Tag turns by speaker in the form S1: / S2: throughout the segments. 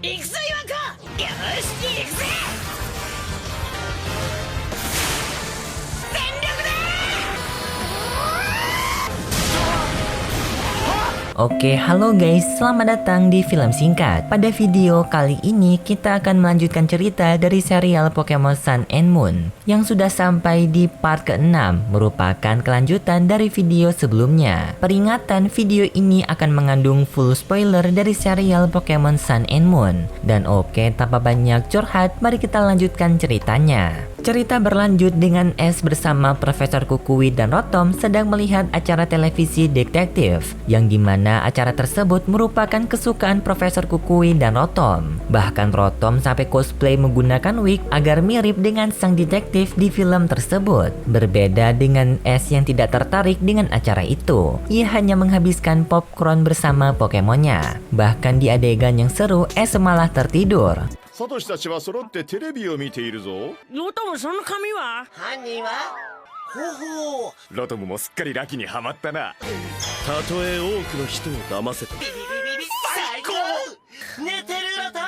S1: 行くぞ岩子。よし行くぜ。全力で。
S2: Oke, halo guys, selamat datang di film singkat. Pada video kali ini kita akan melanjutkan cerita dari serial Pokemon Sun and Moon yang sudah sampai di part ke-6, merupakan kelanjutan dari video sebelumnya. Peringatan, video ini akan mengandung full spoiler dari serial Pokemon Sun and Moon. Dan oke, tanpa banyak curhat, mari kita lanjutkan ceritanya. Cerita berlanjut dengan Ash bersama Profesor Kukui dan Rotom sedang melihat acara televisi detektif, yang dimana acara tersebut merupakan kesukaan Profesor Kukui dan Rotom. Bahkan Rotom sampai cosplay menggunakan wig agar mirip dengan sang detektif di film tersebut. Berbeda dengan Ash yang tidak tertarik dengan acara itu. Ia hanya menghabiskan popcorn bersama Pokemonnya. Bahkan di adegan yang seru, Ash malah tertidur.
S3: サトシたちは揃ってテレビを見ているぞ。
S1: ロトムその髪は？犯人は？ほほう。
S3: ロトムもすっかりラキにハマったな。
S4: たとえ多くの人を騙せた。
S1: 最高。寝てるロト。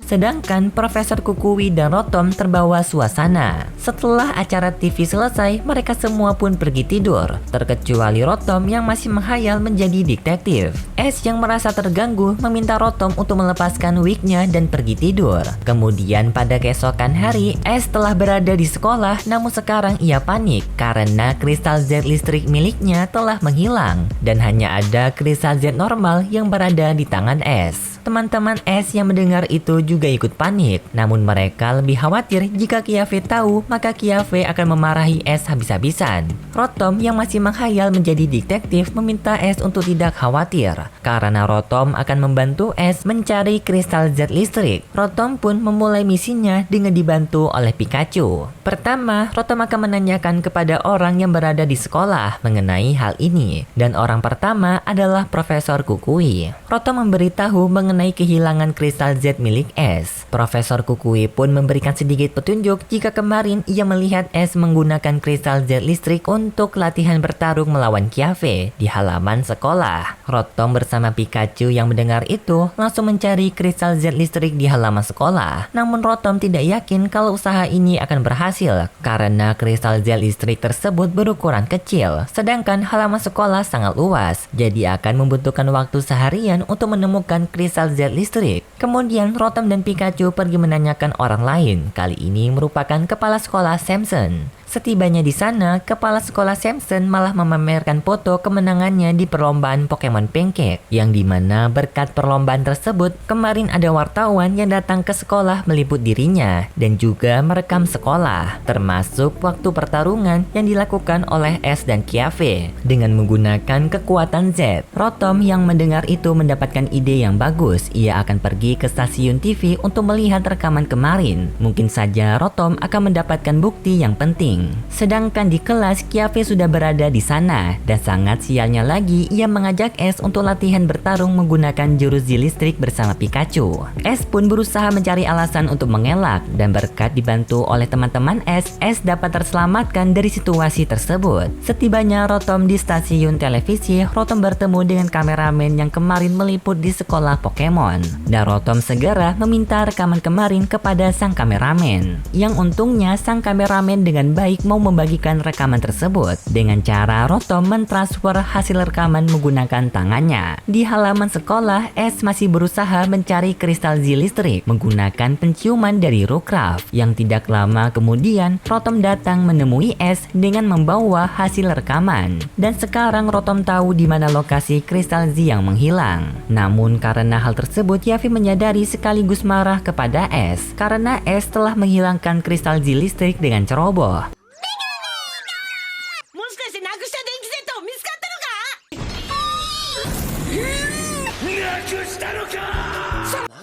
S2: Sedangkan Profesor Kukui dan Rotom terbawa suasana. Setelah acara TV selesai, mereka semua pun pergi tidur, terkecuali Rotom yang masih menghayal menjadi detektif. Ash yang merasa terganggu meminta Rotom untuk melepaskan wignya dan pergi tidur. Kemudian pada keesokan hari, Ash telah berada di sekolah, namun sekarang ia panik karena kristal Z listrik miliknya telah menghilang dan hanya ada kristal Z normal yang berada di tangan Ash. Teman-teman Ash yang mendengar itu juga ikut panik, namun mereka lebih khawatir jika Kiawe tahu, maka Kiawe akan memarahi Ash habis-habisan. Rotom yang masih menghayal menjadi detektif meminta Ash untuk tidak khawatir, karena Rotom akan membantu Ash mencari kristal Z listrik. Rotom pun memulai misinya dengan dibantu oleh Pikachu. Pertama, Rotom akan menanyakan kepada orang yang berada di sekolah mengenai hal ini, dan orang pertama adalah Profesor Kukui. Rotom memberitahu mengenai kehilangan kristal Z milik Ash. Profesor Kukui pun memberikan sedikit petunjuk jika kemarin ia melihat Ash menggunakan kristal Z listrik untuk latihan bertarung melawan Kiawe di halaman sekolah. Rotom bersama Pikachu yang mendengar itu langsung mencari kristal Z listrik di halaman sekolah. Namun Rotom tidak yakin kalau usaha ini akan berhasil karena kristal Z listrik tersebut berukuran kecil, sedangkan halaman sekolah sangat luas, jadi akan membutuhkan waktu seharian untuk menemukan kristal Z listrik. Kemudian Rotom dan Pikachu pergi menanyakan orang lain. Kali ini merupakan kepala sekolah Samson. Setibanya di sana, kepala sekolah Samson malah memamerkan foto kemenangannya di perlombaan Pokemon Pancake, yang dimana berkat perlombaan tersebut, kemarin ada wartawan yang datang ke sekolah meliput dirinya dan juga merekam sekolah, termasuk waktu pertarungan yang dilakukan oleh Ash dan Kiawe dengan menggunakan kekuatan Z. Rotom yang mendengar itu mendapatkan ide yang bagus. Ia akan pergi ke stasiun TV untuk melihat rekaman kemarin. Mungkin saja Rotom akan mendapatkan bukti yang penting. Sedangkan di kelas, Kiawe sudah berada di sana, dan sangat sialnya lagi ia mengajak Ash untuk latihan bertarung menggunakan jurus Z listrik bersama Pikachu. Ash pun berusaha mencari alasan untuk mengelak, dan berkat dibantu oleh teman-teman Ash dapat terselamatkan dari situasi tersebut. Setibanya Rotom di stasiun televisi, Rotom bertemu dengan kameramen yang kemarin meliput di sekolah Pokemon, dan Rotom segera meminta rekaman kemarin kepada sang kameramen, yang untungnya sang kameramen dengan baik mau membagikan rekaman tersebut dengan cara Rotom mentransfer hasil rekaman menggunakan tangannya. Di halaman sekolah, Ash masih berusaha mencari kristal Z listrik menggunakan penciuman dari Rookruff. Yang tidak lama kemudian, Rotom datang menemui Ash dengan membawa hasil rekaman. Dan sekarang Rotom tahu di mana lokasi kristal Z yang menghilang. Namun karena hal tersebut, Yavi menyadari sekaligus marah kepada Ash karena Ash telah menghilangkan kristal Z listrik dengan ceroboh.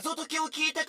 S1: 謎解きを聞いて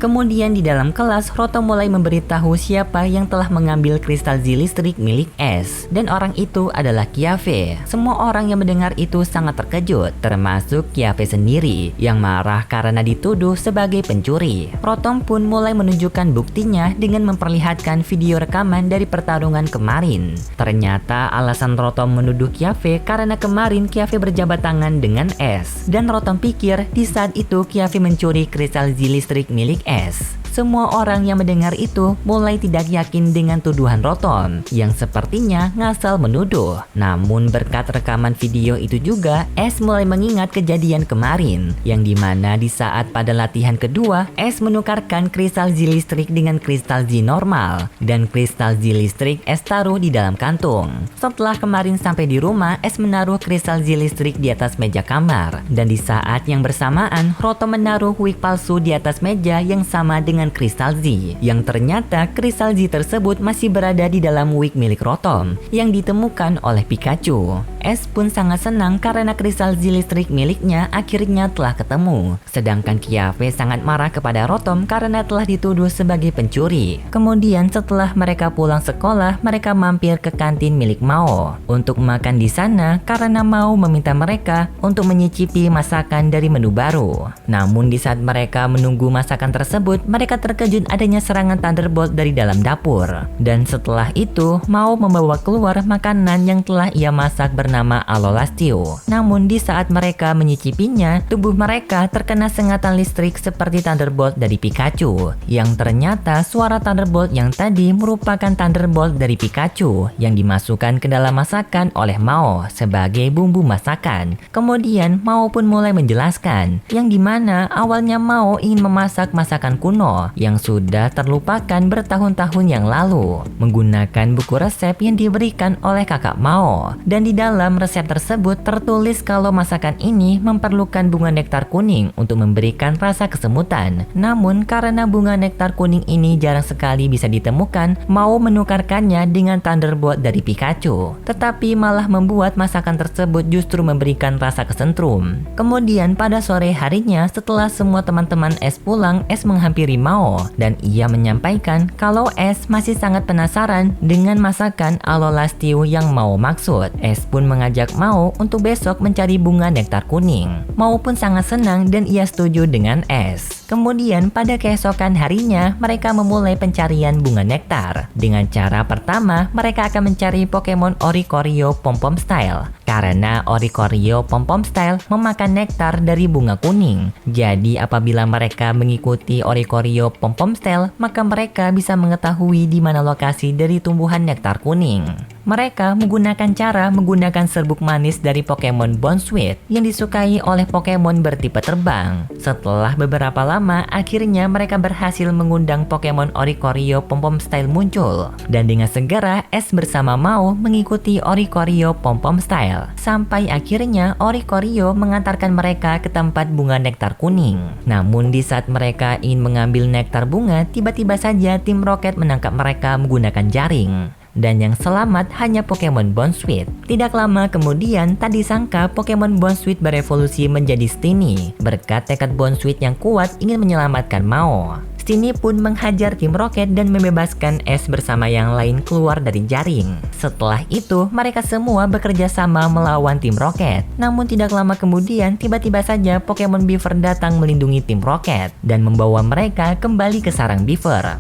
S2: Kemudian di dalam kelas, Roto mulai memberitahu siapa yang telah mengambil kristal Z listrik milik S. Dan orang itu adalah Kyafe. Semua orang yang mendengar itu sangat terkejut, termasuk Kyafe sendiri yang marah karena dituduh sebagai pencuri. Rotom pun mulai menunjukkan buktinya dengan memperlihatkan video rekaman dari pertarungan kemarin. Ternyata alasan Rotom menuduh Kyafe karena kemarin Kyafe berjabat tangan dengan S. Dan Rotom pikir di saat itu Kyafe mencuri kristal Z listrik milik S. Semua orang yang mendengar itu mulai tidak yakin dengan tuduhan Rotom yang sepertinya ngasal menuduh. Namun berkat rekaman video itu juga, S mulai mengingat kejadian kemarin yang dimana di saat pada latihan kedua, S menukarkan kristal Z listrik dengan kristal Z normal dan kristal Z listrik S taruh di dalam kantung. Setelah kemarin sampai di rumah, S menaruh kristal Z listrik di atas meja kamar dan di saat yang bersamaan, Rotom menaruh wig palsu di atas meja yang sama dengan kristal Z, yang ternyata kristal Z tersebut masih berada di dalam wig milik Rotom yang ditemukan oleh Pikachu. S pun sangat senang karena kristal Z listrik miliknya akhirnya telah ketemu. Sedangkan Kyafe sangat marah kepada Rotom karena telah dituduh sebagai pencuri. Kemudian setelah mereka pulang sekolah, mereka mampir ke kantin milik Mao untuk makan di sana karena Mao meminta mereka untuk menyicipi masakan dari menu baru. Namun di saat mereka menunggu masakan tersebut, mereka terkejut adanya serangan Thunderbolt dari dalam dapur. Dan setelah itu, Mao membawa keluar makanan yang telah ia masak bernama Alola Stew. Namun di saat mereka menyicipinya, tubuh mereka terkena sengatan listrik seperti Thunderbolt dari Pikachu. Yang ternyata suara Thunderbolt yang tadi merupakan Thunderbolt dari Pikachu yang dimasukkan ke dalam masakan oleh Mao sebagai bumbu masakan. Kemudian Mao pun mulai menjelaskan yang dimana awalnya Mao ingin memasak masakan kuno yang sudah terlupakan bertahun-tahun yang lalu menggunakan buku resep yang diberikan oleh kakak Mao. Dan di dalam resep tersebut tertulis kalau masakan ini memerlukan bunga nektar kuning untuk memberikan rasa kesemutan. Namun karena bunga nektar kuning ini jarang sekali bisa ditemukan, Mao menukarkannya dengan Thunderbolt dari Pikachu, tetapi malah membuat masakan tersebut justru memberikan rasa kesentrum. Kemudian pada sore harinya setelah semua teman-teman S pulang, S menghampiri Mao dan ia menyampaikan kalau S masih sangat penasaran dengan masakan Alola Stew yang Mao maksud. S pun mengajak Mao untuk besok mencari bunga nektar kuning. Mao pun sangat senang dan ia setuju dengan S. Kemudian pada keesokan harinya mereka memulai pencarian bunga nektar. Dengan cara pertama, mereka akan mencari Pokemon Oricorio Pom-Pom Style karena Oricorio Pom-Pom Style memakan nektar dari bunga kuning. Jadi apabila mereka mengikuti Oricorio Pom-Pom Style, maka mereka bisa mengetahui di mana lokasi dari tumbuhan nektar kuning. Mereka menggunakan serbuk manis dari Pokemon Bounsweet yang disukai oleh Pokemon bertipe terbang. Setelah beberapa lama, akhirnya mereka berhasil mengundang Pokemon Oricorio Pom-Pom Style muncul. Dan dengan segera, S bersama Mao mengikuti Oricorio Pom-Pom Style. Sampai akhirnya Oricorio mengantarkan mereka ke tempat bunga nektar kuning. Namun di saat mereka ingin mengambil nektar bunga, tiba-tiba saja tim Rocket menangkap mereka menggunakan jaring. Dan yang selamat hanya Pokemon Bounsweet. Tidak lama kemudian, tak disangka Pokemon Bounsweet berevolusi menjadi Stiny. Berkat tekad Bounsweet yang kuat ingin menyelamatkan Mao, Stiny pun menghajar tim Rocket dan membebaskan S bersama yang lain keluar dari jaring. Setelah itu, mereka semua bekerja sama melawan tim Rocket. Namun tidak lama kemudian, tiba-tiba saja Pokemon Beaver datang melindungi tim Rocket dan membawa mereka kembali ke sarang Beaver.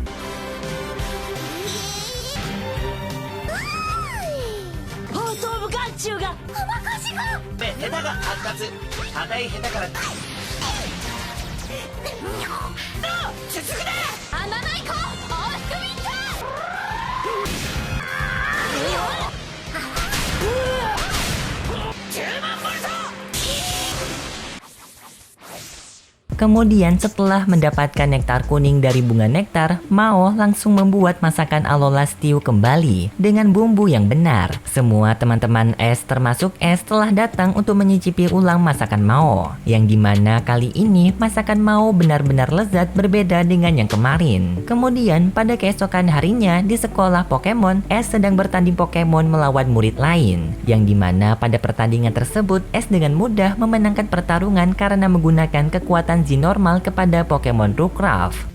S2: Kemudian setelah mendapatkan nektar kuning dari bunga nektar, Mao langsung membuat masakan Alola Stew kembali dengan bumbu yang benar. Semua teman-teman S termasuk S telah datang untuk menyicipi ulang masakan Mao, yang dimana kali ini masakan Mao benar-benar lezat berbeda dengan yang kemarin. Kemudian pada keesokan harinya di sekolah Pokemon, S sedang bertanding Pokemon melawan murid lain, yang dimana pada pertandingan tersebut S dengan mudah memenangkan pertarungan karena menggunakan kekuatan Z energi normal kepada Pokemon Rookruff.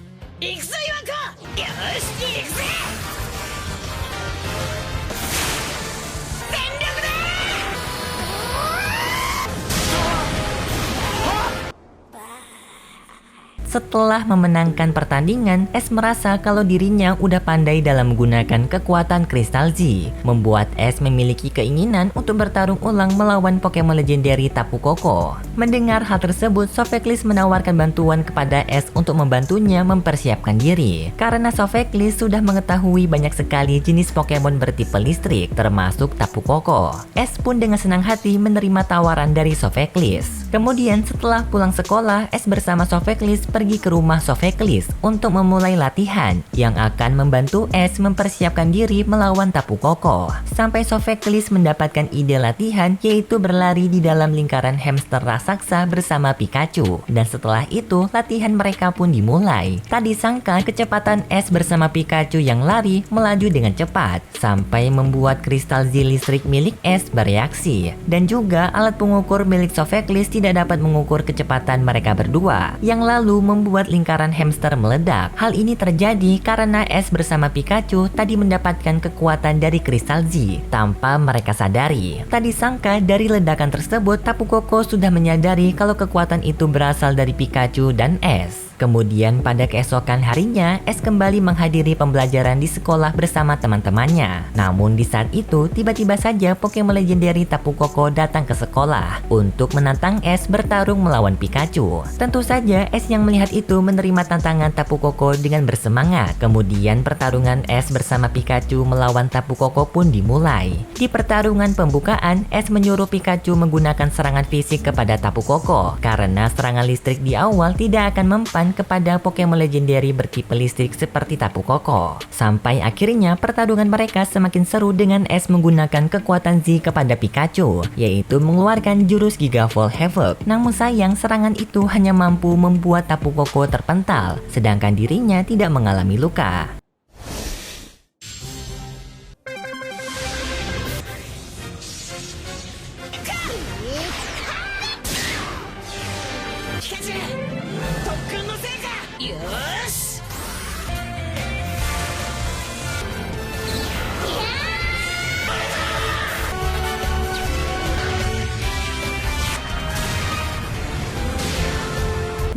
S2: Setelah memenangkan pertandingan, Ash merasa kalau dirinya udah pandai dalam menggunakan kekuatan Crystal Z, membuat Ash memiliki keinginan untuk bertarung ulang melawan Pokemon legendary Tapu Koko. Mendengar hal tersebut, Sofeklis menawarkan bantuan kepada Ash untuk membantunya mempersiapkan diri. Karena Sofeklis sudah mengetahui banyak sekali jenis Pokemon bertipe listrik, termasuk Tapu Koko. Ash pun dengan senang hati menerima tawaran dari Sofeklis. Kemudian setelah pulang sekolah, Ash bersama Sofeklis pergi ke rumah Sofeklis untuk memulai latihan yang akan membantu Ash mempersiapkan diri melawan Tapu Koko. Sampai Sofeklis mendapatkan ide latihan, yaitu berlari di dalam lingkaran hamster raksasa bersama Pikachu. Dan setelah itu, latihan mereka pun dimulai. Tak disangka kecepatan Ash bersama Pikachu yang lari melaju dengan cepat, sampai membuat kristal Z listrik milik Ash bereaksi. Dan juga alat pengukur milik Sofeklis tidak dapat mengukur kecepatan mereka berdua, yang lalu membuat lingkaran hamster meledak. Hal ini terjadi karena Ash bersama Pikachu tadi mendapatkan kekuatan dari kristal Z tanpa mereka sadari. Tak disangka dari ledakan tersebut, Tapu Koko sudah menyadari kalau kekuatan itu berasal dari Pikachu dan Ash. Kemudian pada keesokan harinya, Ash kembali menghadiri pembelajaran di sekolah bersama teman-temannya. Namun di saat itu, tiba-tiba saja Pokemon legendary Tapu Koko datang ke sekolah untuk menantang Ash bertarung melawan Pikachu. Tentu saja Ash yang melihat itu menerima tantangan Tapu Koko dengan bersemangat. Kemudian pertarungan Ash bersama Pikachu melawan Tapu Koko pun dimulai. Di pertarungan pembukaan, Ash menyuruh Pikachu menggunakan serangan fisik kepada Tapu Koko karena serangan listrik di awal tidak akan mempan kepada Pokemon legendary bertipe listrik seperti Tapu Koko. Sampai akhirnya pertarungan mereka semakin seru dengan Ash menggunakan kekuatan Z kepada Pikachu, yaitu mengeluarkan jurus Giga Volt Havoc. Namun sayang, serangan itu hanya mampu membuat Tapu Koko terpental, sedangkan dirinya tidak mengalami luka.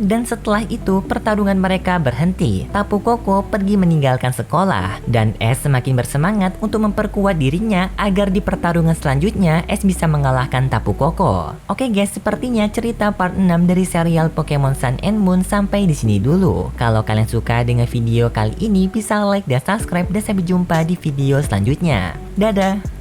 S2: Dan setelah itu pertarungan mereka berhenti. Tapu Koko pergi meninggalkan sekolah dan Ash semakin bersemangat untuk memperkuat dirinya agar di pertarungan selanjutnya Ash bisa mengalahkan Tapu Koko. Oke guys, sepertinya cerita part 6 dari serial Pokemon Sun and Moon sampai di sini dulu. Kalau kalian suka dengan video kali ini bisa like dan subscribe dan sampai jumpa di video selanjutnya. Dadah.